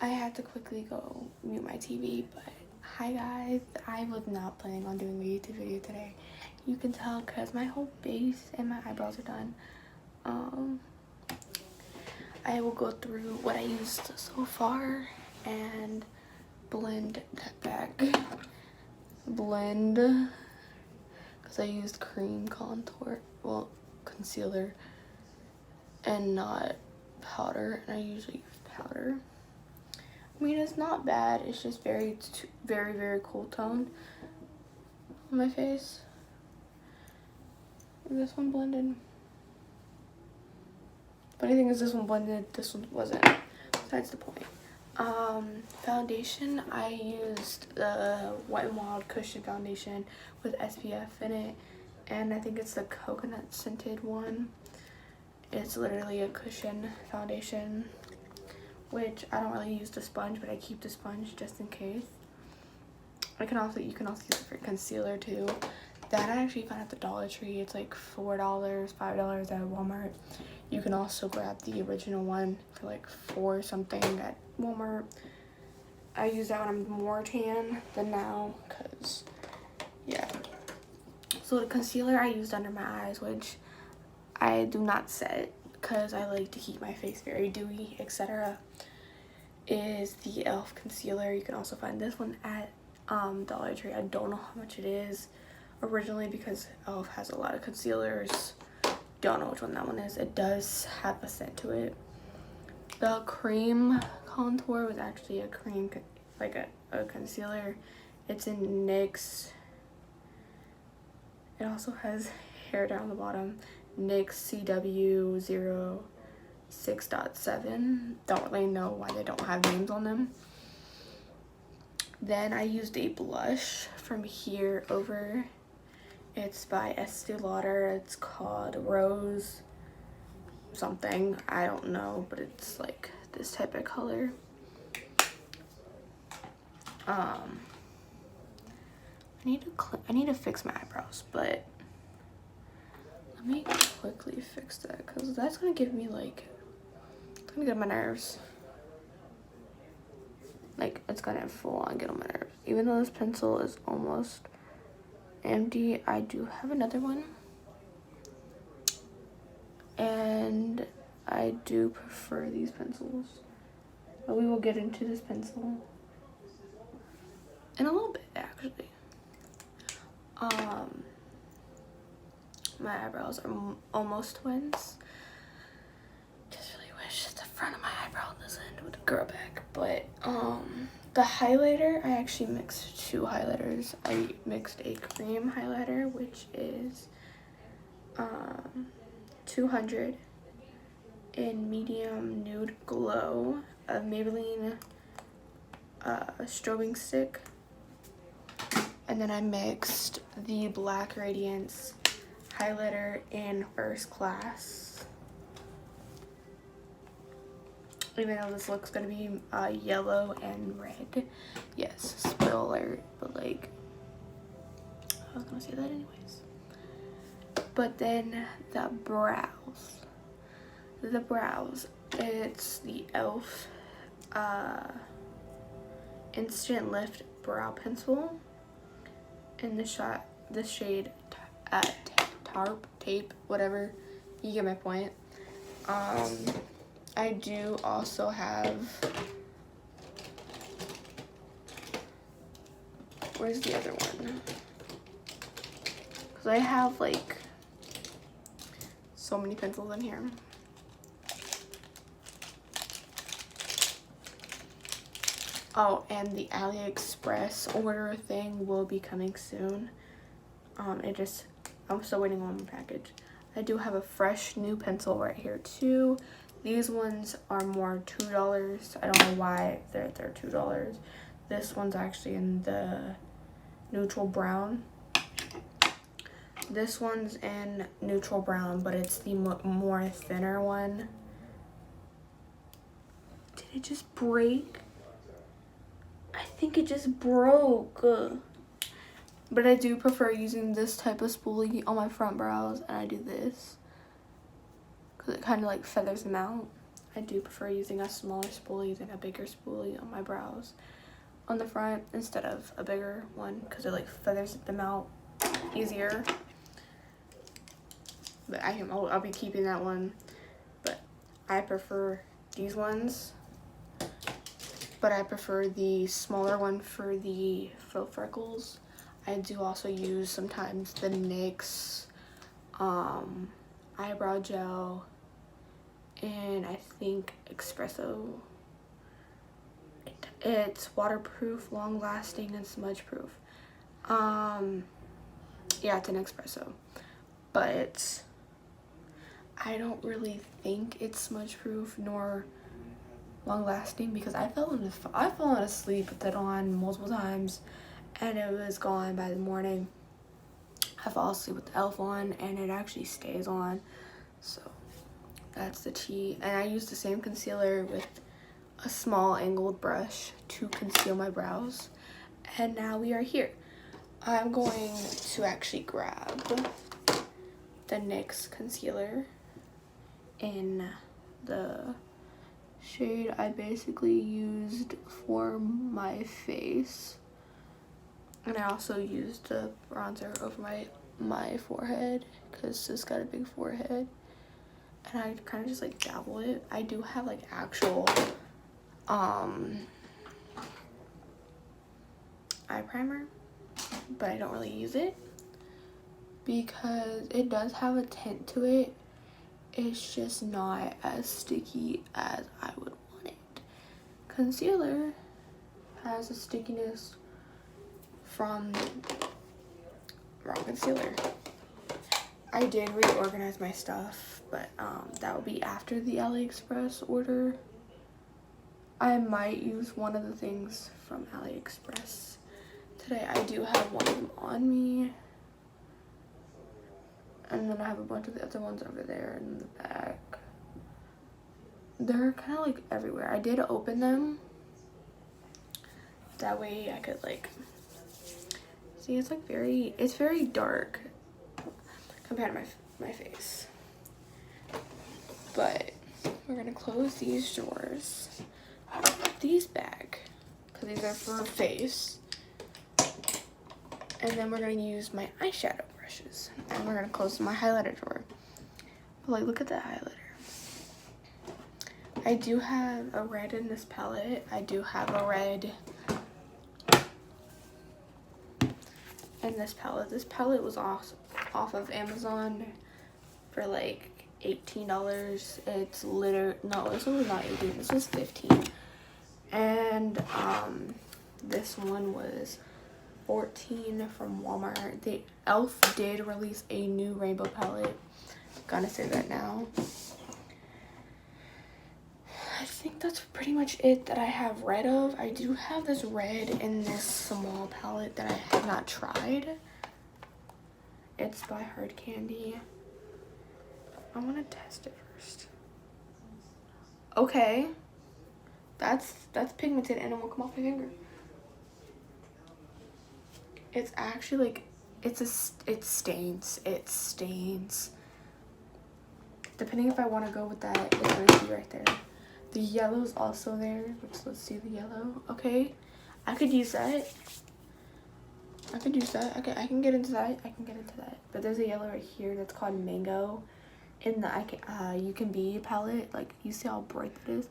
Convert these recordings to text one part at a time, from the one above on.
I had to quickly go mute my TV, but hi guys, I was not planning on doing a YouTube video today. You can tell because my whole face and my eyebrows are done. I will go through what I used so far and blend that back. Blend, because I used cream contour, well, concealer, and not powder, and I usually use powder. I mean, it's not bad, it's just very, very cool tone on my face. This one blended. Funny thing is, this one blended, this one wasn't. Besides the point. Foundation, I used the Wet n Wild Cushion foundation with SPF in it, and I think it's the coconut scented one. It's literally a cushion foundation, which I don't really use the sponge, but I keep the sponge just in case. You can also use it for concealer too. That I actually found at the Dollar Tree. It's like $4, $5 at Walmart. You can also grab the original one for like $4 something at Walmart. I use that when I'm more tan than now, cause yeah. So the concealer I used under my eyes, which I do not set because I like to keep my face very dewy, etc., is the e.l.f. concealer. You can also find this one at Dollar Tree. I don't know how much it is originally because e.l.f. has a lot of concealers. Don't know which one that one is. It does have a scent to it. The cream contour was actually a cream, like a concealer. It's in NYX. It also has hair down the bottom. NYX CW06.7. Don't really know why they don't have names on them. Then I used a blush from here over. It's by Estee Lauder. It's called Rose something. I don't know, but it's like this type of color. I need to fix my eyebrows, but let me quickly fix that because that's gonna give me like, it's gonna get on my nerves. Like, it's gonna full on get on my nerves. Even though this pencil is almost empty, I do have another one, and I do prefer these pencils, but we will get into this pencil in a little bit actually. My eyebrows are almost twins. Just really wish the front of my eyebrow on this end would grow back. But the highlighter, I actually mixed two highlighters. I mixed a cream highlighter, which is 200 in medium nude glow, a Maybelline strobing stick, and then I mixed the Black Radiance highlighter in First Class. Even though this looks gonna be yellow and red. Yes, spoiler alert, but like, I was gonna say that anyways. But then the brows. It's the e.l.f. Instant Lift Brow Pencil in the shade tape, whatever. You get my point. I do also have, where's the other one? Because I have like so many pencils in here. Oh, and the AliExpress order thing will be coming soon. I'm still waiting on my package. I do have a fresh new pencil right here too. These ones are more $2. I don't know why they're $2. This one's actually in the neutral brown. This one's in neutral brown, but it's the more thinner one. Did it just break? I think it just broke. But I do prefer using this type of spoolie on my front brows, and I do this because it kind of like feathers them out. I do prefer using a smaller spoolie than a bigger spoolie on my brows on the front instead of a bigger one, because it like feathers them out easier. But I'll be keeping that one, but I prefer these ones. But I prefer the smaller one for the faux freckles. I do also use sometimes the NYX eyebrow gel, and I think espresso. It's waterproof, long lasting, and smudge proof. Yeah, it's an espresso, but I don't really think it's smudge proof nor long lasting, because I've fallen asleep with it on multiple times and it was gone by the morning. I fall asleep with the e.l.f. on and it actually stays on, so that's the tea. And I use the same concealer with a small angled brush to conceal my brows. And now we are here. I'm going to actually grab the NYX concealer in the shade I basically used for my face, and I also used the bronzer over my forehead because it's got a big forehead, and I kind of just like dabble it. I do have like actual eye primer, but I don't really use it because it does have a tint to it. It's just not as sticky as I would want it. Concealer has a stickiness from Raw Concealer. I did reorganize my stuff, but that will be after the AliExpress order. I might use one of the things from AliExpress today. I do have one of them on me. And then I have a bunch of the other ones over there in the back. They're kind of like everywhere. I did open them. That way I could like see. It's like it's very dark compared to my face. But we're gonna close these drawers. Put these back because these are for face. And then we're gonna use my eyeshadow brushes, and we're gonna close my highlighter drawer. But like, look at that highlighter. I do have a red in this palette. I do have a red in this palette. This palette was off of Amazon for like $18. It's no, this one was not 18. This was 15. And this one was 14 from Walmart. The e.l.f. did release a new rainbow palette. Gotta say that now. I think that's pretty much it that I have red of. I do have this red in this small palette that I have not tried. It's by Hard Candy. I want to test it first. Okay. That's pigmented and it won't come off my finger. It's actually like, it stains. It stains. Depending if I want to go with that, it's gonna be right there. The yellow is also there, which, let's see the yellow. Okay, I could use that. Okay, I can get into that. But there's a yellow right here that's called Mango in the You Can Be palette. Like, you see how bright that is?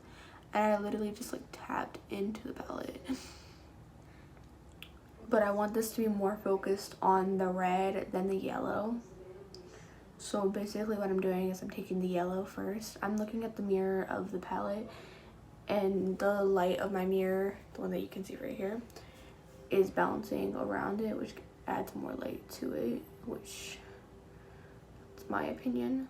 And I literally just like tapped into the palette. But I want this to be more focused on the red than the yellow. So basically what I'm doing is I'm taking the yellow first. I'm looking at the mirror of the palette, and the light of my mirror, the one that you can see right here, is bouncing around it, which adds more light to it, which is my opinion.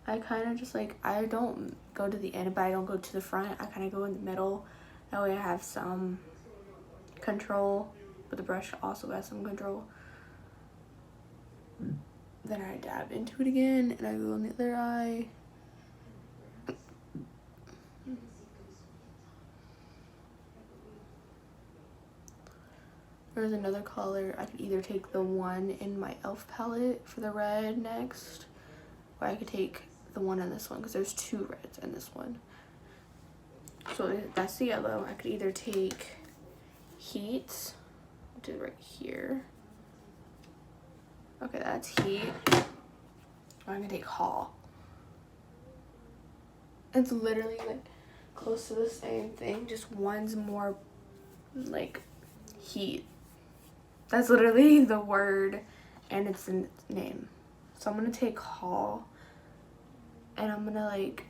I kind of just like, I don't go to the end, but I don't go to the front. I kind of go in the middle. That way I have some control, but the brush also has some control. Then I dab into it again, and I go on the other eye. There's another color. I could either take the one in my e.l.f. palette for the red next, or I could take the one in this one because there's 2 reds in this one. So that's the yellow. I could either take Heat, which is right here. Okay, that's Heat. Or I'm gonna take Haul. It's literally like close to the same thing, just one's more like heat. That's literally the word and it's the name. So I'm gonna take Haul and I'm gonna like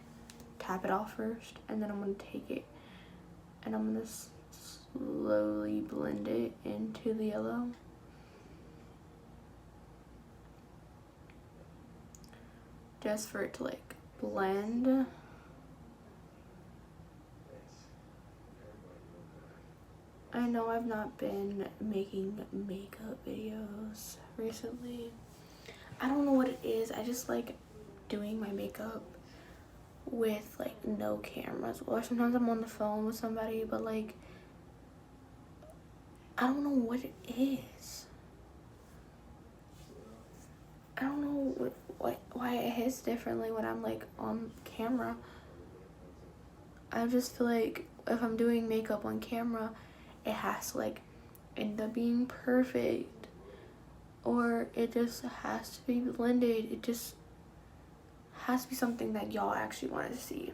tap it off first, and then I'm gonna take it and I'm gonna slowly blend it into the yellow. Just for it to like blend. I know I've not been making makeup videos recently. I don't know what it is. I just like doing my makeup with like no cameras. Or sometimes I'm on the phone with somebody, but like I don't know what it is. I don't know why it hits differently when I'm like on camera. I just feel like if I'm doing makeup on camera, it has to like end up being perfect, or it just has to be blended. It just has to be something that y'all actually want to see.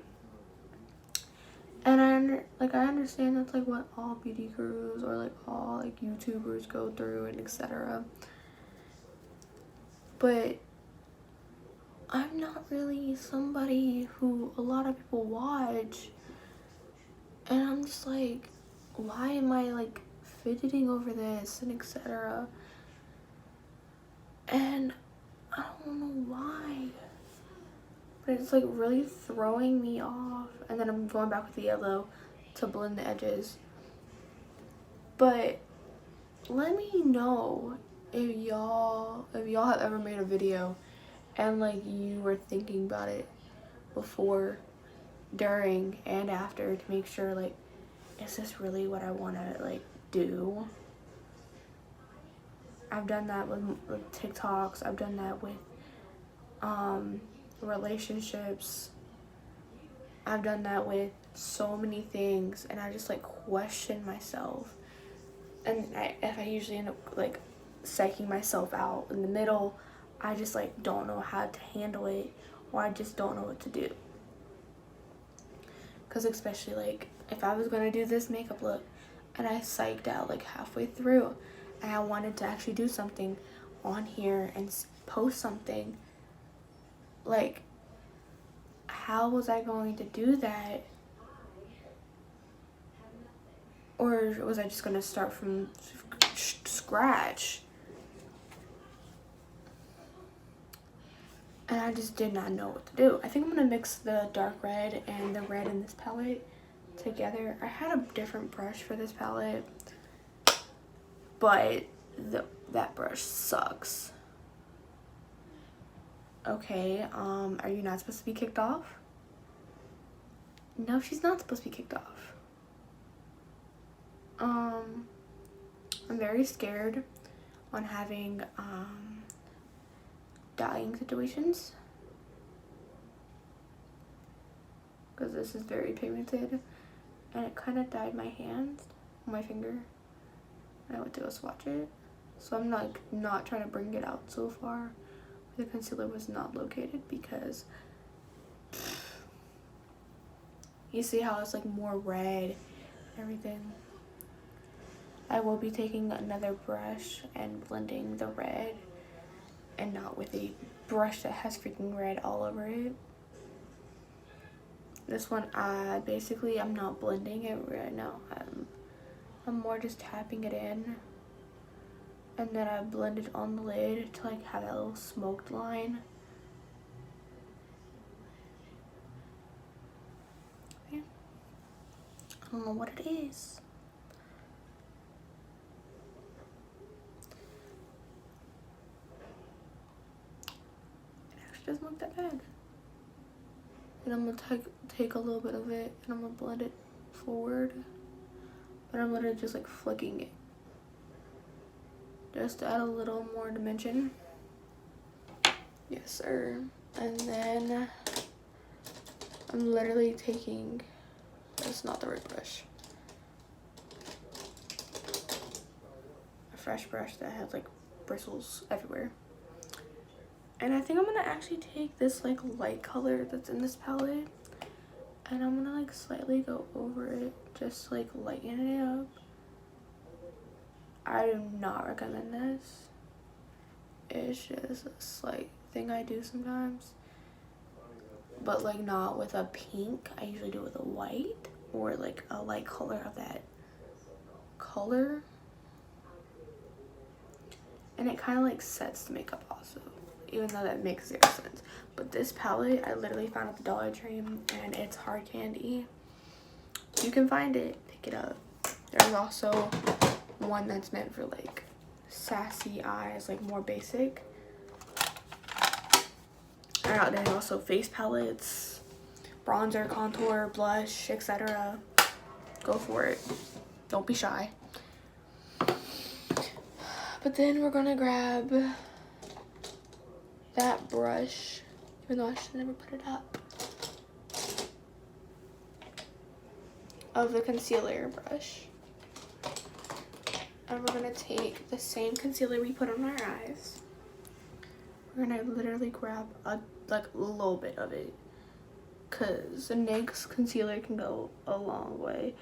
And I understand that's like what all beauty gurus or like all like YouTubers go through and etc. But I'm not really somebody who a lot of people watch, and I'm just like, why am I like fidgeting over this and etc. And I don't know why, but it's like really throwing me off. And then I'm going back with the yellow to blend the edges. But let me know if y'all have ever made a video and like you were thinking about it before, during, and after to make sure like, is this really what I want to like do? I've done that with TikToks. I've done that with relationships. I've done that with so many things, and I just like question myself. And if I usually end up like psyching myself out in the middle, I just like don't know how to handle it, or I just don't know what to do. Because especially like if I was gonna do this makeup look and I psyched out like halfway through and I wanted to actually do something on here and post something, like how was I going to do that? Or was I just gonna start from scratch? And I just did not know what to do. I think I'm gonna mix the dark red and the red in this palette together. I had a different brush for this palette, but that brush sucks. Okay, are you not supposed to be kicked off? No, she's not supposed to be kicked off. I'm very scared on having dyeing situations, because this is very pigmented and it kind of dyed my hand, my finger. I went to go swatch it, so I'm like not trying to bring it out so far. The concealer was not located because you see how it's like more red and everything. I will be taking another brush and blending the red, and not with a brush that has freaking red all over it. This one, basically I'm not blending it right now. I'm more just tapping it in, and then I blend it on the lid to like have that little smoked line. Yeah. I don't know what it is. It doesn't look that bad. And I'm gonna take a little bit of it and I'm gonna blend it forward, but I'm literally just like flicking it just to add a little more dimension. Yes, sir. And then I'm literally taking, that's not the right brush, a fresh brush that has like bristles everywhere. And I think I'm gonna actually take this like light color that's in this palette, and I'm gonna like slightly go over it, just like lighten it up. I do not recommend this. It's just a slight thing I do sometimes, but like not with a pink. I usually do it with a white or like a light color of that color, and it kind of like sets the makeup also, even though that makes zero sense. But this palette I literally found at the Dollar Tree, and it's hard candy. You can find it, pick it up. There's also one that's meant for like sassy eyes, like more basic. There's also face palettes, bronzer, contour, blush, etc. Go for it. Don't be shy. But then we're gonna grab that brush, even though I should never put it up, of the concealer brush. And we're gonna take the same concealer we put on our eyes. We're gonna literally grab a little bit of it, cause the NYX concealer can go a long way.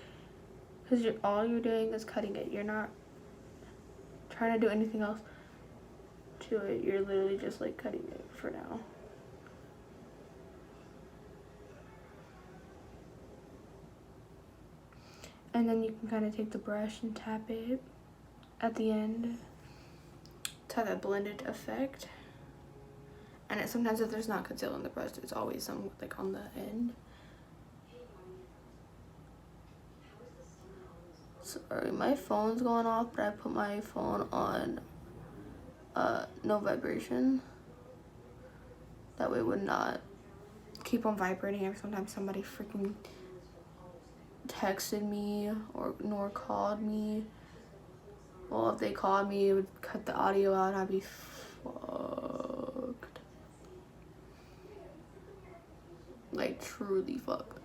Cause all you're doing is cutting it. You're not trying to do anything else to it. You're literally just like cutting it for now. And then you can kind of take the brush and tap it at the end to have that blended effect. And sometimes if there's not concealer on the brush, there's always some like on the end. Sorry, my phone's going off, but I put my phone on no vibration. That way it would not keep on vibrating every time somebody freaking texted me nor called me. Well, if they called me, it would cut the audio out. I'd be fucked. Like, truly fucked.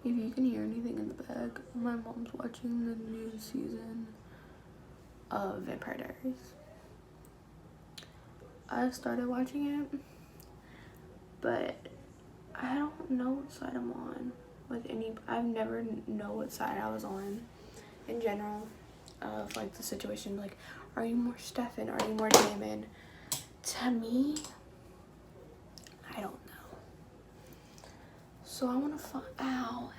If you can hear anything in the back, my mom's watching the new season of Vampire Diaries. I started watching it, but I don't know what side I'm on with any. I've never know what side I was on in general of like the situation. Like, are you more Stefan? Are you more Damon? To me, I don't know. So I want to find. Ow.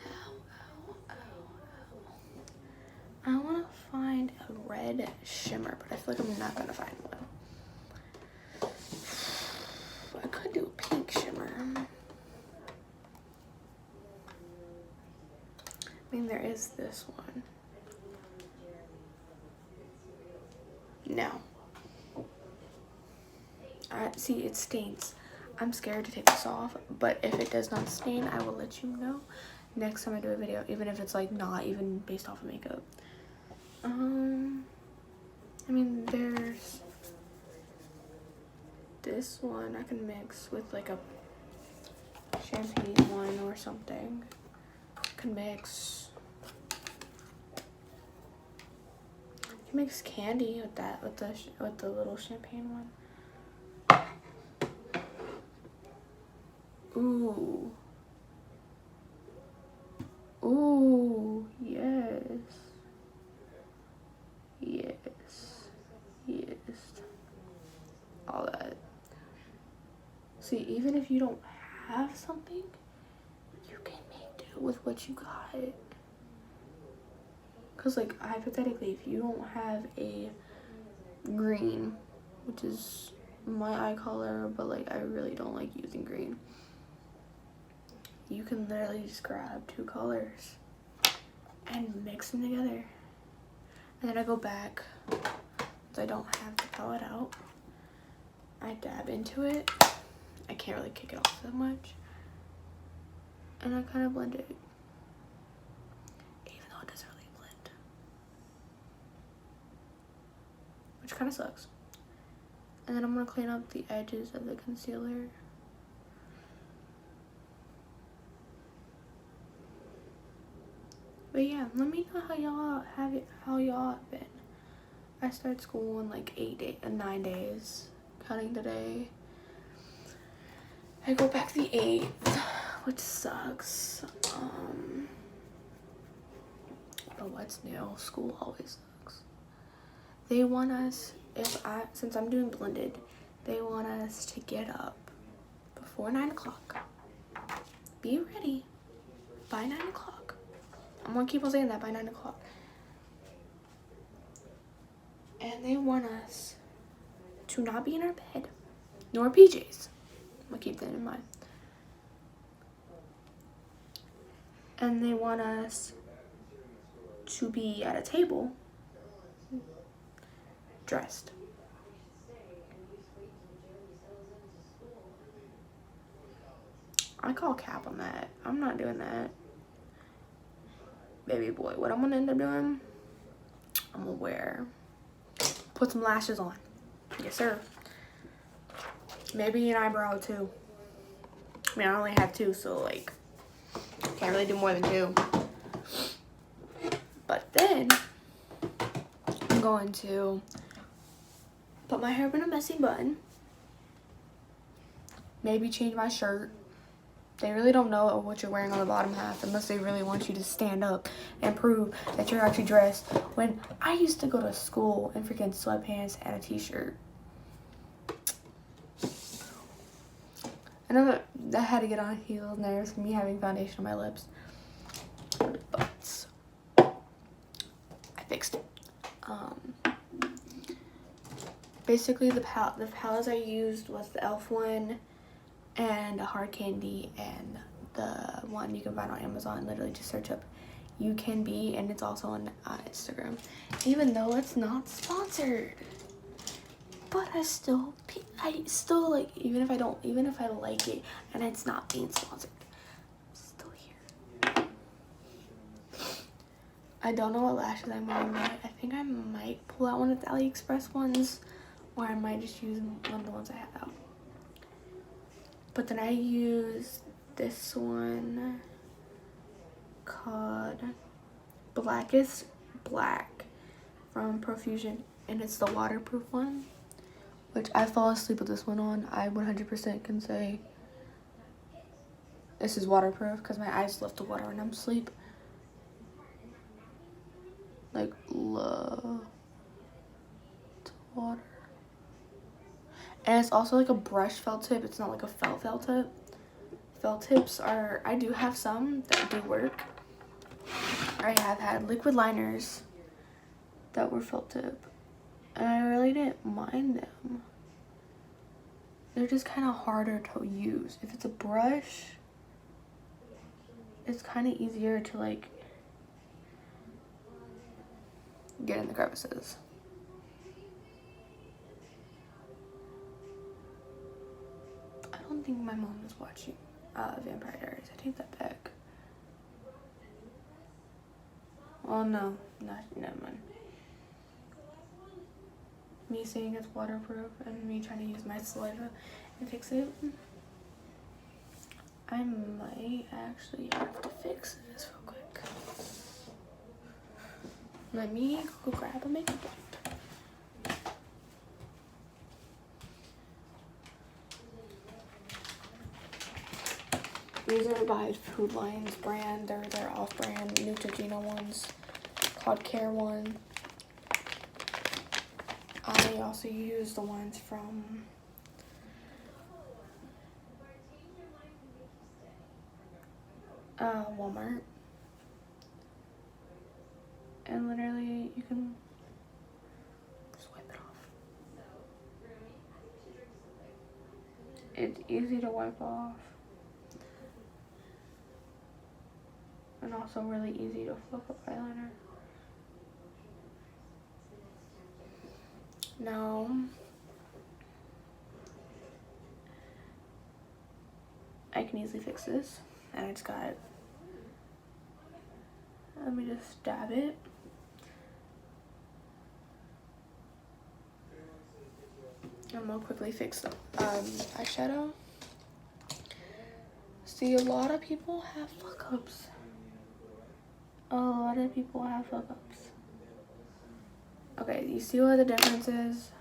I want to find a red shimmer, but I feel like I'm not gonna find one. I could do a pink shimmer. I mean, there is this one. No. See, it stains. I'm scared to take this off, but if it does not stain, I will let you know next time I do a video, even if it's like not even based off of makeup. I mean, there's this one I can mix with like a champagne one or something. I can mix. You can mix candy with that, with the little champagne one. Ooh. Ooh, yes. Yes. Yes. All that. See, even if you don't have something, you can make do with what you got. Cause like, hypothetically, if you don't have a green, which is my eye color, but like I really don't like using green, you can literally just grab two colors and mix them together. And then I go back, so I don't have the palette out. I dab into it. I can't really kick it off that much. And I kind of blend it, even though it doesn't really blend, which kind of sucks. And then I'm going to clean up the edges of the concealer. But yeah, let me know how y'all have been. I start school in like 9 days, counting today. I go back the 8th, which sucks. But what's new? School always sucks. They want us, since I'm doing blended, they want us to get up before 9 o'clock. Be ready by 9 o'clock. I'm gonna keep on saying that, by 9 o'clock. And they want us to not be in our bed, nor PJs. I'm gonna keep that in mind. And they want us to be at a table, dressed. I call cap on that. I'm not doing that. Baby boy, what I'm gonna end up doing, I'm gonna put some lashes on. Yes, sir. Maybe an eyebrow too. I mean, I only have 2, so like, can't really do more than 2. But then, I'm going to put my hair up in a messy bun. Maybe change my shirt. They really don't know what you're wearing on the bottom half unless they really want you to stand up and prove that you're actually dressed. When I used to go to school in freaking sweatpants and a t-shirt. I know that I had to get on heels and there's me having foundation on my lips. But I fixed it. Basically the palettes I used was the e.l.f. one and a Hard Candy, and the one you can find on Amazon. Literally just search up You Can Be, and it's also on Instagram, even though it's not sponsored. But I still like, even if I like it and it's not being sponsored, I'm still here. I don't know what lashes I'm wearing yet. I think I might pull out one of the AliExpress ones, or I might just use one of the ones I have out. But then I use this one called Blackest Black from Profusion, and it's the waterproof one, which I fall asleep with this one on. I 100% can say this is waterproof because my eyes love the water when I'm asleep. Like, love the water. And it's also like a brush felt tip. It's not like a felt tip. Felt tips are, I do have some that do work. I have had liquid liners that were felt tip, and I really didn't mind them. They're just kind of harder to use. If it's a brush, it's kind of easier to like get in the crevices. I don't think my mom is watching Vampire Diaries. I take that back. Oh no, never mind. Me saying it's waterproof and me trying to use my saliva and fix it. I might actually have to fix this real quick. Let me go grab a makeup wipe. These are by Food Lion's brand. They're their off-brand Neutrogena ones, called Care one. I also use the ones from Walmart. And literally, you can just wipe it off. It's easy to wipe off. And also really easy to fluff up eyeliner. Now, I can easily fix this. And I just got, let me just dab it. I'm gonna quickly fix the eyeshadow. See, a lot of people have fuck-ups. A lot of people have fuck-ups. Okay, you see what the difference is?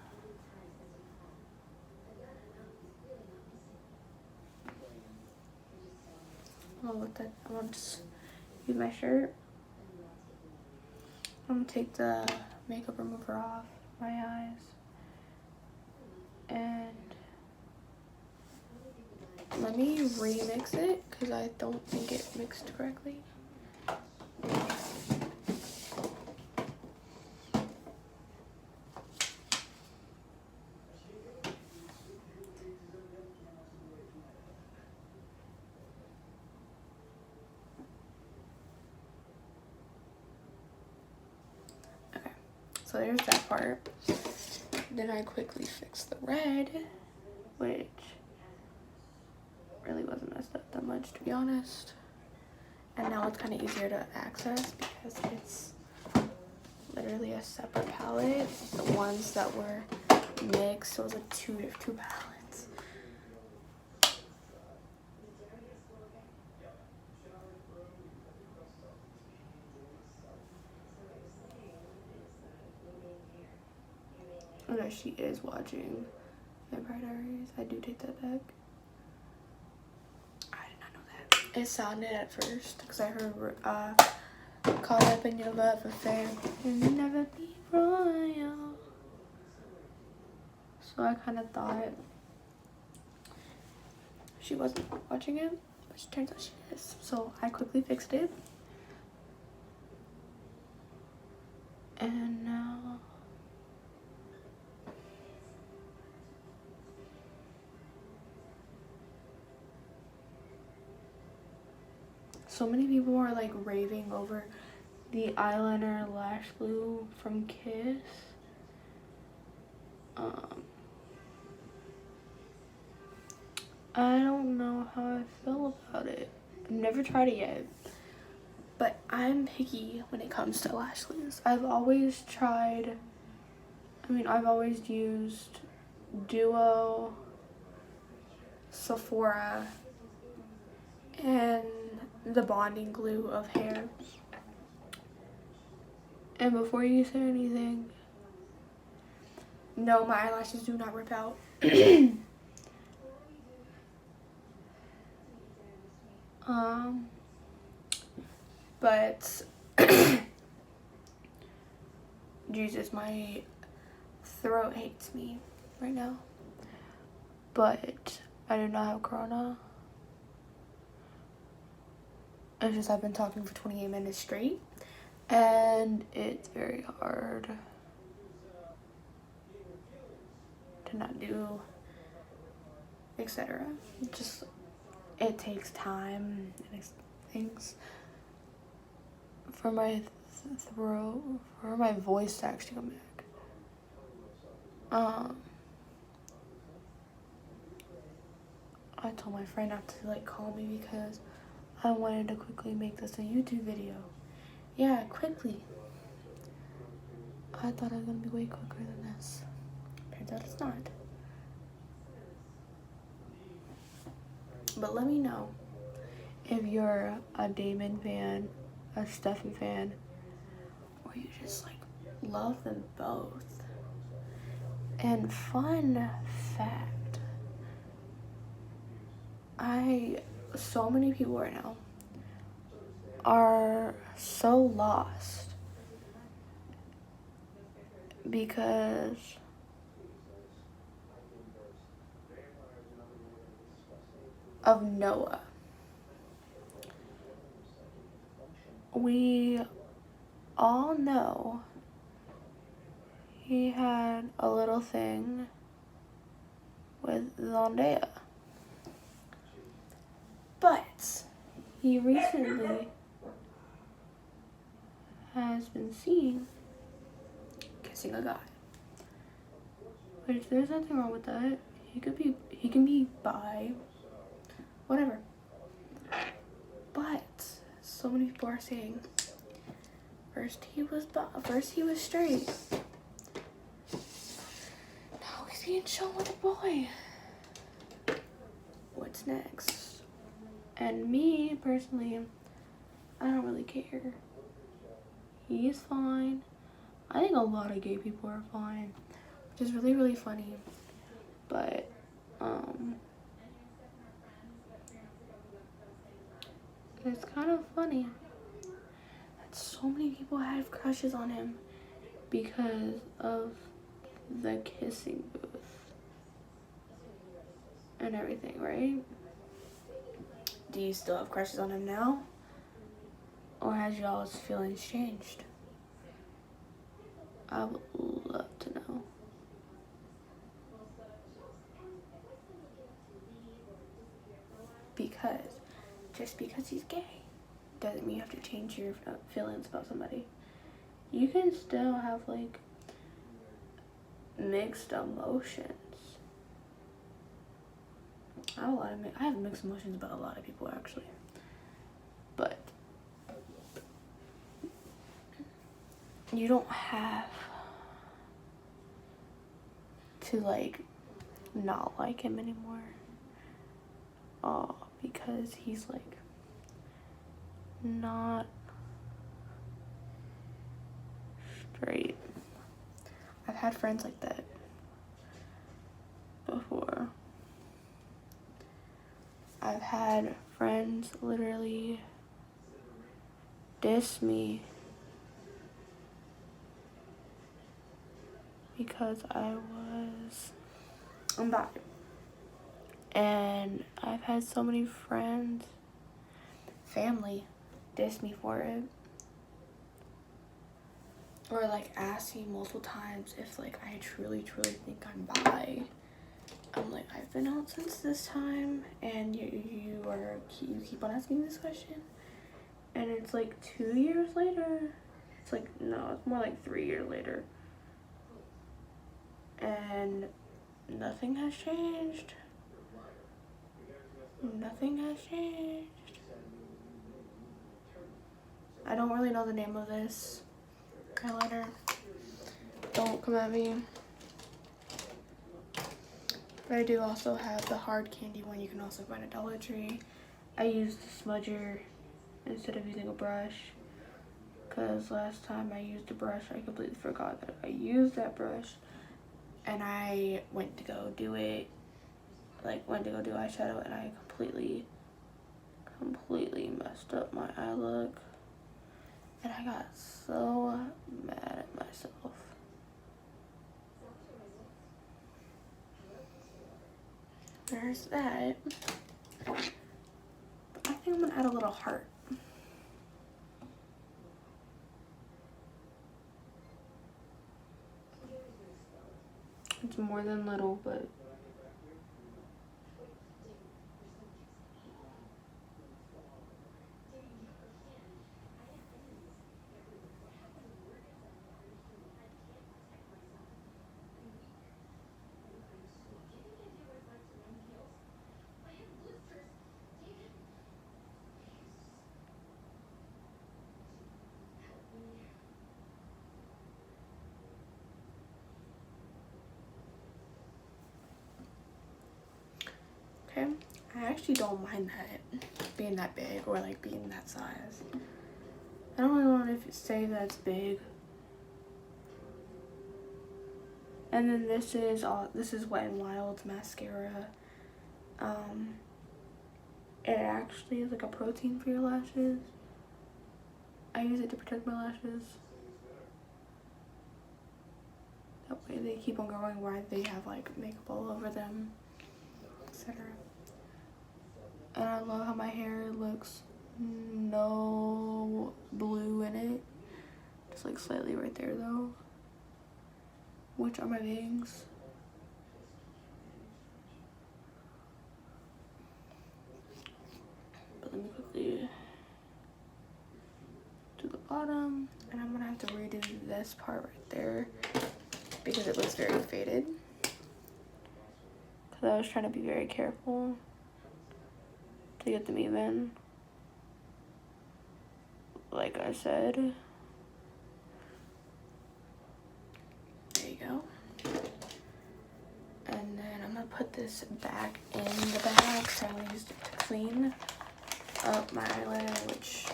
I'm gonna just use my shirt. I'm gonna take the makeup remover off my eyes. And let me remix it because I don't think it mixed correctly. Okay, so there's that part. Then I quickly fixed the red, which really wasn't messed up that much, to be honest. And now it's kind of easier to access because it's literally a separate palette. The ones that were mixed, so it was like two palettes. Oh no, she is watching Vampire Diaries. I do take that back. I did not know that. It sounded at first because I heard caught up in your love affair and never be royal. So I kind of thought she wasn't watching it, but it turns out she is. So I quickly fixed it. And now so many people are like raving over the eyeliner lash glue from Kiss. I don't know how I feel about it. I've never tried it yet, but I'm picky when it comes to lash glues. I've always used Duo, Sephora, and the bonding glue of hair. And before you say anything, no, my eyelashes do not rip out. But Jesus, my throat hates me right now. But I do not have corona. It's just I've been talking for 28 minutes straight, and it's very hard to not do, etc. Just it takes time and things for my throat, for my voice to actually come back. I told my friend not to like call me because I wanted to quickly make this a YouTube video. Yeah, quickly. I thought it was gonna be way quicker than this. Turns out it's not. But let me know if you're a Damon fan, a Stefan fan, or you just like love them both. And fun fact, so many people right now are so lost because of Noah. We all know he had a little thing with Zendaya. But he recently has been seen kissing a guy. Which there's nothing wrong with that. He can be bi, whatever. so many people are saying. First he was straight. Now he's being shown with a boy. What's next? And me personally, I don't really care. He's fine. I think a lot of gay people are fine, which is really, really funny. But it's kind of funny that so many people have crushes on him because of the kissing booth and everything, right? Do you still have crushes on him now? Or has y'all's feelings changed? I would love to know. Because just because he's gay doesn't mean you have to change your feelings about somebody. You can still have like mixed emotions. I have mixed emotions about a lot of people actually. But you don't have to like not like him anymore. Because he's like not straight. I've had friends like that before. I've had friends literally diss me because I'm bi. And I've had so many friends, family, diss me for it. Or like ask me multiple times if like I truly think I'm bi. I'm like, I've been out since this time and you keep on asking this question. And it's like 2 years later. It's like, no, it's more like 3 years later. And nothing has changed. Nothing has changed. I don't really know the name of this highlighter. Don't come at me. But I do also have the hard candy one you can also find at Dollar Tree. I used the smudger instead of using a brush. Because last time I used a brush, I completely forgot that I used that brush. And I went to go do eyeshadow, and I completely messed up my eye look. And I got so mad at myself. There's that. But I think I'm gonna add a little heart. It's more than little, but okay. I actually don't mind that being that big or like being that size. I don't really want to say that's big. And then this is Wet n Wild's mascara. It actually is like a protein for your lashes. I use it to protect my lashes. That way they keep on growing while they have like makeup all over them, etc. And I love how my hair looks no blue in it. Just like slightly right there though. Which are my bangs. But let me quickly do the bottom. And I'm gonna have to redo this part right there because it looks very faded. Because I was trying to be very careful to get them even. like I said. There you go. And then I'm gonna put this back in the bag, so I used it to clean up my eyeliner, which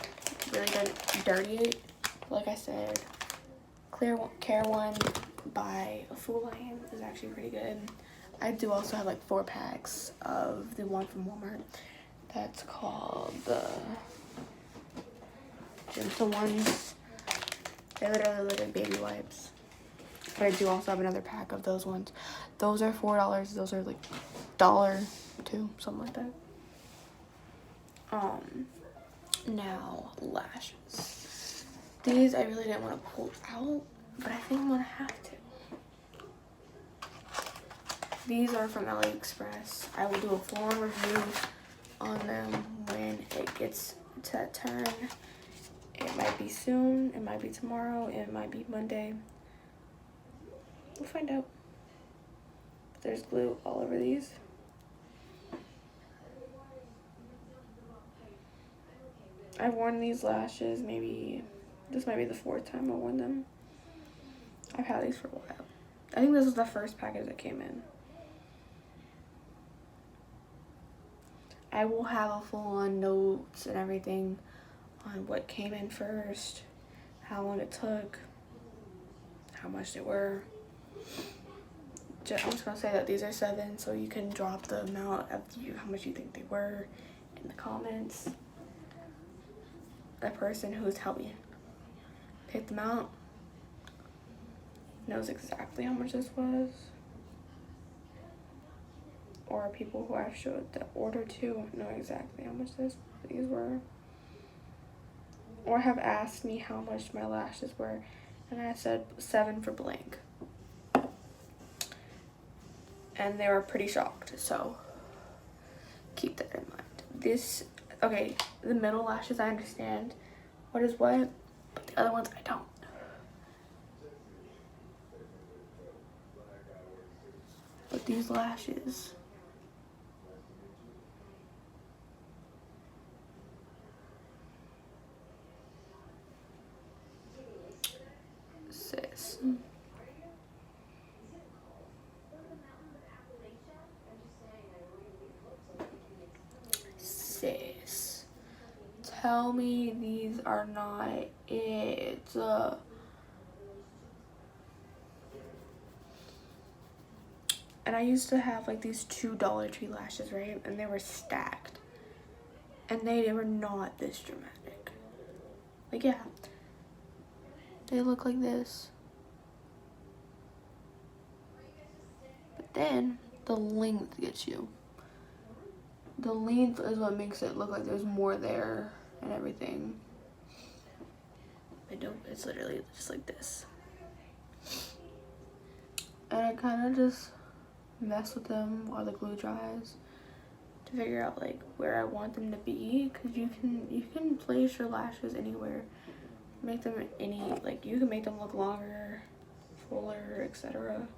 really didn't dirty it. Like I said, Care One by Fool Lion is actually pretty good. I do also have like 4 packs of the one from Walmart. That's called the Gentle Ones. They're literally like baby wipes. But I do also have another pack of those ones. Those are $4. Those are like $1.02, something like that. Now lashes. These I really didn't want to pull out, but I think I'm gonna have to. These are from AliExpress. I will do a full-on review on them when it gets to that turn. It might be soon, it might be tomorrow, it might be Monday. We'll find out. There's glue all over these. I've worn these lashes maybe, this might be the 4th time I've worn them. I've had these for a while. I think this was the first package that came in. I will have a full-on notes and everything on what came in first, how long it took, how much they were. I'm just gonna say that these are 7, so you can drop the amount of how much you think they were in the comments. The person who's helped me pick them out knows exactly how much this was. Or people who I've showed the order to know exactly how much these were. Or have asked me how much my lashes were, and I said 7 for blank. And they were pretty shocked, so keep that in mind. Okay, the middle lashes I understand what is what, but the other ones I don't. But these lashes, sis, tell me these are not it. And I used to have like these 2 Dollar Tree lashes, right? And they were stacked. And they were not this dramatic. Like, yeah. They look like this. But then, the length gets you. The length is what makes it look like there's more there and everything. It's literally just like this. And I kind of just mess with them while the glue dries to figure out like where I want them to be, because you can place your lashes anywhere, make them you can make them look longer, fuller, etc.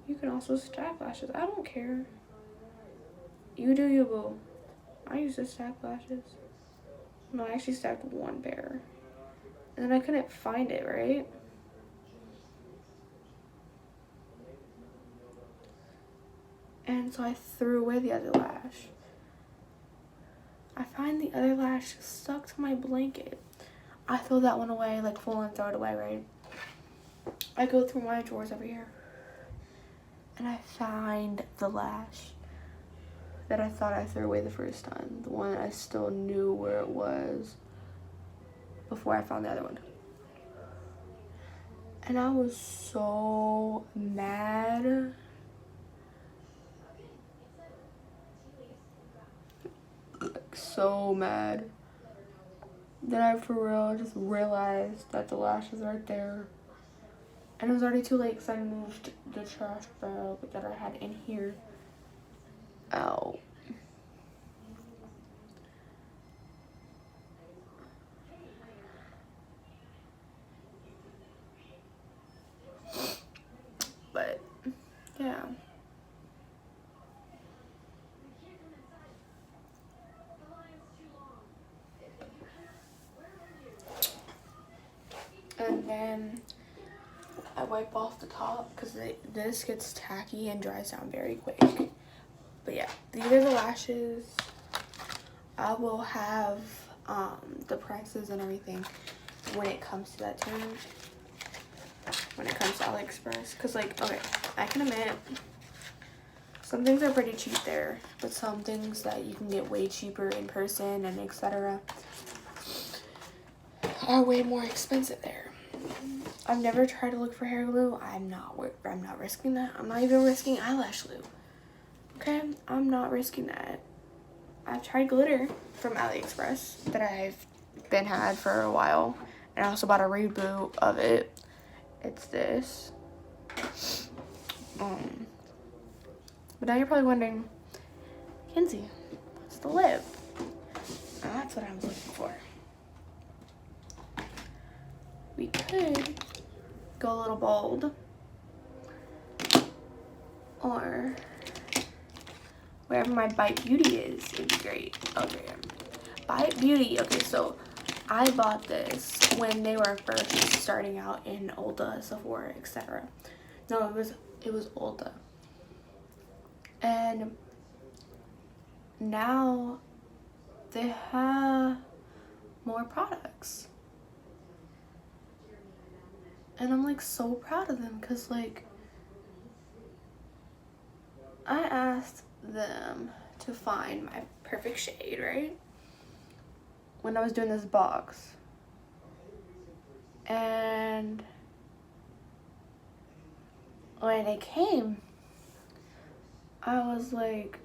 You can also stack lashes. I don't care. You do you, boo. I used to stack lashes. No, I actually stacked 1 pair, and then I couldn't find it, right? And so I threw away the other lash. I find the other lash stuck to my blanket. I throw that one away, like full on throw it away, right? I go through my drawers over here, and I find the lash that I thought I threw away the first time. The one I still knew where it was before I found the other one. And I was so mad. Like, so mad. Then I for real just realized that the lash is right there. And it was already too late because I moved the trash bag that I had in here out. But, yeah. And then I wipe off the top because this gets tacky and dries down very quick. But yeah, these are the lashes. I will have the prices and everything when it comes to that turn. When it comes to AliExpress. Because, like, okay, I can admit some things are pretty cheap there. But some things that you can get way cheaper in person and etc. are way more expensive there. I've never tried to look for hair glue. I'm not risking that. I'm not even risking eyelash glue. Okay, I'm not risking that. I've tried glitter from AliExpress that I've had for a while, and I also bought a reboot of it. It's this. But now you're probably wondering, Kenzie, what's the lip? That's what I was looking for. We could go a little bold, or wherever my Bite Beauty is, it'd be great. Okay, Bite Beauty. Okay, so I bought this when they were first starting out in Ulta, Sephora, etc. No, it was Ulta, and now they have more products. And I'm like so proud of them because like I asked them to find my perfect shade, right? When I was doing this box. And when it came, I was like,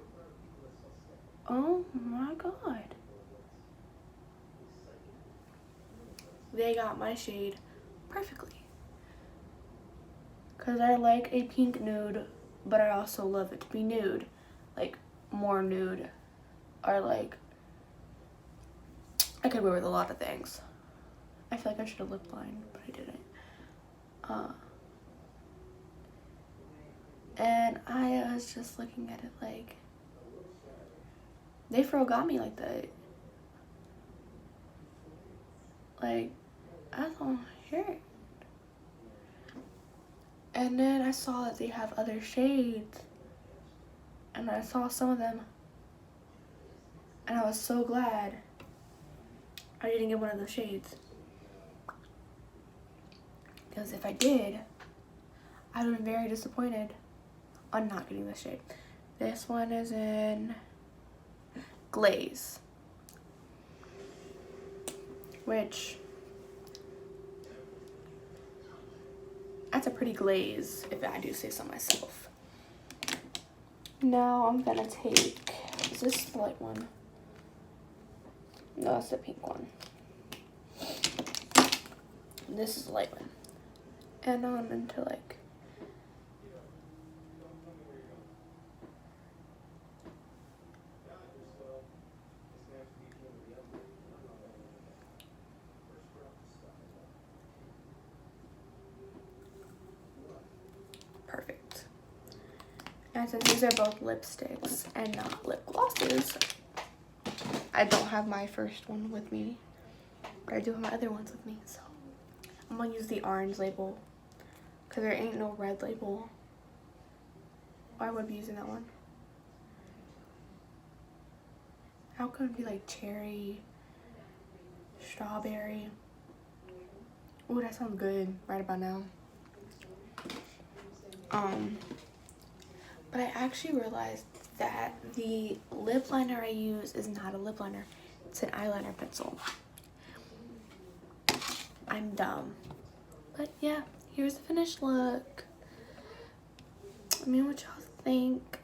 oh my God. They got my shade perfectly. Because I like a pink nude, but I also love it to be nude. Like, more nude. Or like, I could wear with a lot of things. I feel like I should have lip lined, but I didn't. And I was just looking at it like, they forgot me like that. Like, I don't hear it. And then I saw that they have other shades. And I saw some of them. And I was so glad I didn't get one of those shades. Because if I did, I would have been very disappointed on not getting this shade. This one is in Glaze. Which, that's a pretty glaze, if I do say so myself. Now I'm gonna take, is this the light one? No, that's the pink one. This is the light one. And on into like, perfect. And since these are both lipsticks and not lip glosses, I don't have my first one with me, but I do have my other ones with me, so I'm gonna use the orange label because there ain't no red label. Or I would be using that one. How could it be like cherry, strawberry? Ooh, that sounds good right about now. But I actually realized that the lip liner I use is not a lip liner. It's an eyeliner pencil. I'm dumb. But yeah, here's the finished look. Let me know what y'all think.